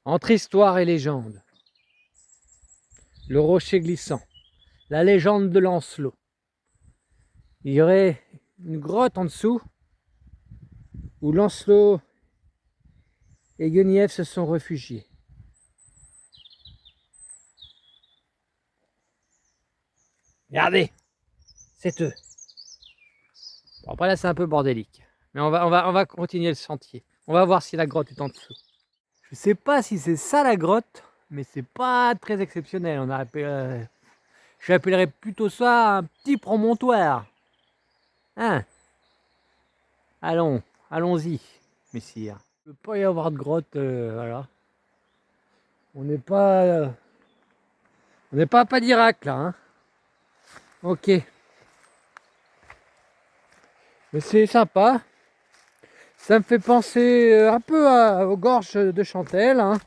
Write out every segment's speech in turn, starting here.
Entre histoire et légende. Le rocher glissant. La légende de Lancelot. Il y aurait une grotte en dessous où Lancelot et Guenièvre se sont réfugiés. Regardez, c'est eux. Bon, après là c'est un peu bordélique, mais on va continuer le sentier. On va voir si la grotte est en dessous. Je sais pas si c'est ça la grotte, mais c'est pas très exceptionnel. J'appellerais plutôt ça un petit promontoire. Hein? Allons-y, messire. Il ne peut pas y avoir de grotte, voilà. On n'est pas à Padirac là, hein. Ok. Mais c'est sympa. Ça me fait penser un peu aux gorges de Chantelle, hein.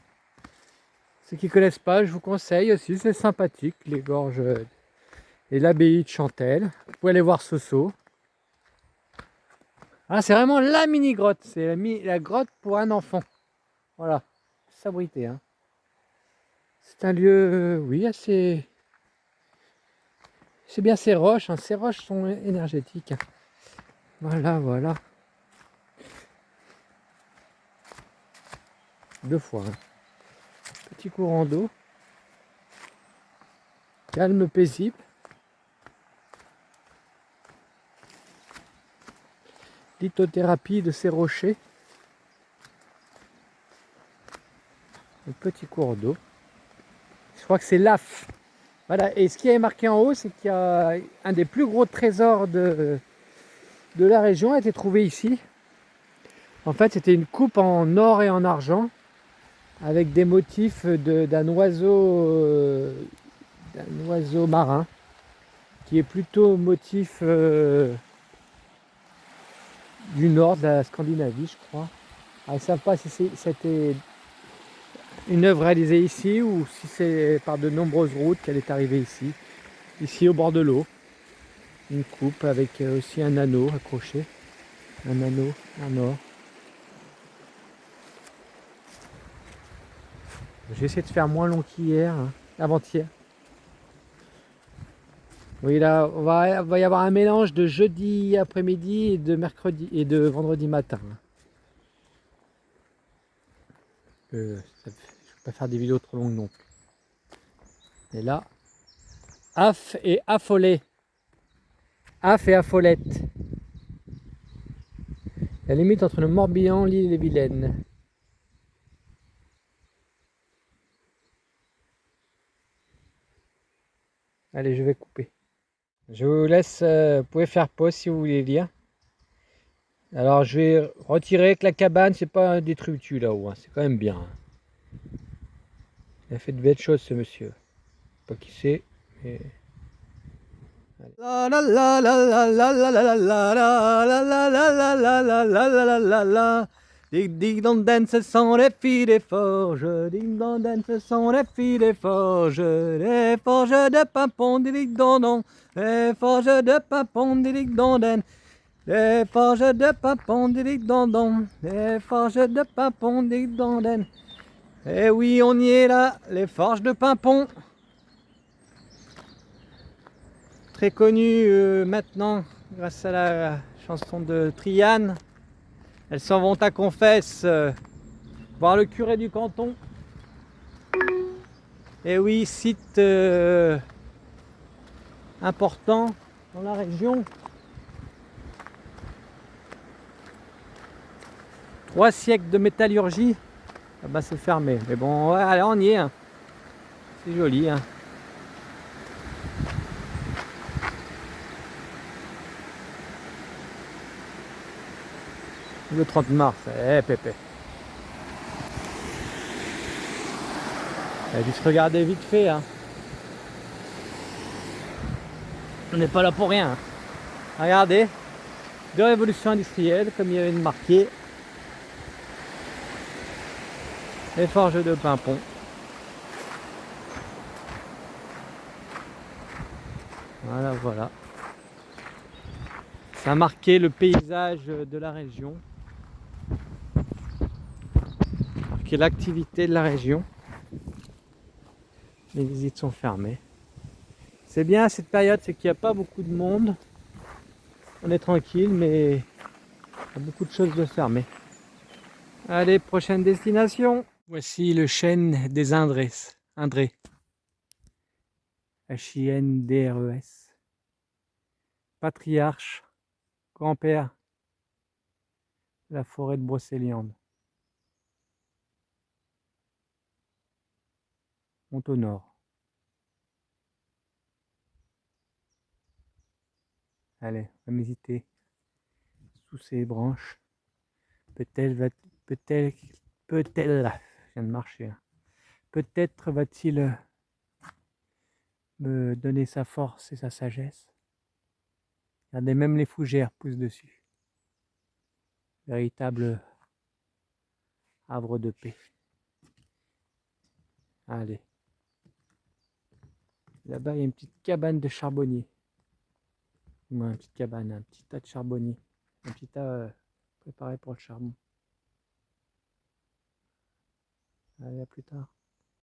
Ceux qui ne connaissent pas, je vous conseille aussi, c'est sympathique, les gorges et l'abbaye de Chantelle. Vous pouvez aller voir Sosso. Ah, c'est vraiment la mini-grotte, c'est la grotte pour un enfant. Voilà, s'abriter, hein. C'est un lieu, oui, assez... C'est bien ces roches, hein. Ces roches sont énergétiques. Voilà, voilà. 2 fois. Hein. Petit courant d'eau. Calme, paisible. Lithothérapie de ces rochers. Un petit cours d'eau. Je crois que c'est l'AF. Voilà, et ce qui est marqué en haut, c'est qu'il y a un des plus gros trésors de la région a été trouvé ici. En fait, c'était une coupe en or et en argent avec des motifs d'un oiseau marin qui est plutôt motif du nord de la Scandinavie, je crois. Alors, ils ne savent pas si c'était une œuvre réalisée ici ou si c'est par de nombreuses routes qu'elle est arrivée ici. Ici au bord de l'eau. Une coupe avec aussi un anneau accroché. Un anneau en or. J'ai essayé de faire moins long qu'hier, hein, avant-hier. Oui, là, va y avoir un mélange de jeudi après-midi et de mercredi et de vendredi matin. Je ne vais pas faire des vidéos trop longues non plus. Et là, Af et Affollet. Af et Affollette. La limite entre le Morbihan, l'île et Vilaine. Allez, je vais couper. Je vous laisse, vous pouvez faire pause si vous voulez lire. Alors je vais retirer que la cabane, c'est pas un détritus là-haut, hein. C'est quand même bien. Hein. Il a fait de belles choses ce monsieur. Je sais pas qui c'est, mais... La la la la la la la la la la la la la la la la la la la. Dig dig don den, ce sont les filles des forges. Dig don den, ce sont les filles des forges. Les forges de Pimpon, dig don don. Les forges de Pimpon, dig don den. Les forges de Pimpon, dig don don. Les forges de Pimpon, dig don den. Eh oui, on y est là, les forges de Pimpon. Très connu maintenant grâce à la chanson de Triane. Elles s'en vont à Confesse voir le curé du canton. Et oui, site important dans la région. 3 siècles de métallurgie. Ah bah c'est fermé, mais bon, ouais, allez, on y est. Hein. C'est joli. Hein. Le 30 mars, pépé. Il a dû se regarder vite fait. Hein. On n'est pas là pour rien. Hein. Regardez, de révolution industrielle, comme il y avait marqué. Les forges de Pimpon. Voilà, voilà. Ça a marqué le paysage de la région. qui est l'activité de la région. Les visites sont fermées. C'est bien à cette période, c'est qu'il n'y a pas beaucoup de monde. On est tranquille, mais il y a beaucoup de choses de fermées. Allez, prochaine destination. Voici le chêne des Indrés. Indrés. H-I-N-D-R-E-S. Patriarche, grand-père de la forêt de Brocéliande. Monte au nord. Allez, on va visiter sous ses branches. Peut-être, je viens de marcher. Hein. Peut-être va-t-il me donner sa force et sa sagesse. Regardez, même les fougères poussent dessus. Véritable havre de paix. Allez. Là-bas, il y a une petite cabane de charbonnier. Une petite cabane, un petit tas de charbonnier. Un petit tas préparé pour le charbon. Allez, à plus tard.